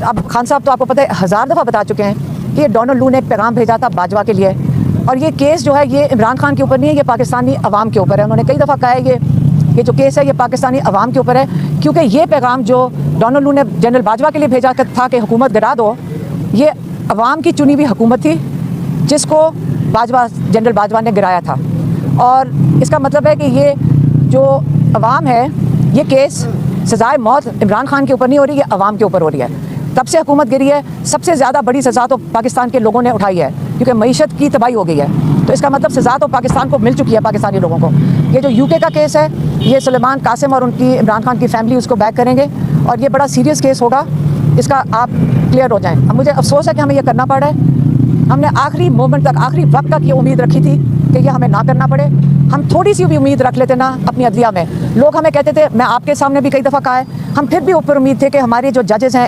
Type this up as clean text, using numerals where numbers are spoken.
अब खान साहब तो आपको पता है 1000 दफ़ा बता चुके हैं कि ये डोनाल्ड लू ने एक पैगाम भेजा था बाजवा के लिए, और ये केस जो है ये इमरान खान के ऊपर नहीं है, ये पाकिस्तानी अवाम के ऊपर है। उन्होंने कई दफ़ा कहा है ये जो केस है ये पाकिस्तानी अवाम के ऊपर है, क्योंकि ये पैगाम जो डोनाल्ड लू ने जनरल बाजवा के लिए भेजा था कि हुकूमत गिरा दो, ये अवाम की चुनी हुई हुकूमत थी जिसको जनरल बाजवा ने गिराया था। और इसका मतलब है कि ये जो अवाम है, ये केस सज़ाए मौत इमरान खान के ऊपर नहीं हो रही, ये अवाम के ऊपर हो रही है। तब से हुकूमत गिरी है, सबसे ज़्यादा बड़ी सज़ा तो पाकिस्तान के लोगों ने उठाई है, क्योंकि मईशत की तबाही हो गई है। तो इसका मतलब सज़ा तो पाकिस्तान को मिल चुकी है, पाकिस्तानी लोगों को। ये जो यूके का केस है, ये सुलेमान कासिम और उनकी इमरान खान की फैमिली उसको बैक करेंगे, और ये बड़ा सीरियस केस होगा, इसका आप क्लियर हो जाएं। अब मुझे अफसोस है कि हमें ये करना पड़ा है। हमने आखिरी मोमेंट तक, आखिरी वक्त तक ये उम्मीद रखी थी कि ये हमें ना करना पड़े। हम थोड़ी सी भी उम्मीद रख लेते ना अपनी अदलिया में। लोग हमें कहते थे, मैं आपके सामने भी कई दफ़ा कहा है, हम फिर भी ऊपर उम्मीद थे कि हमारे जो जजेस हैं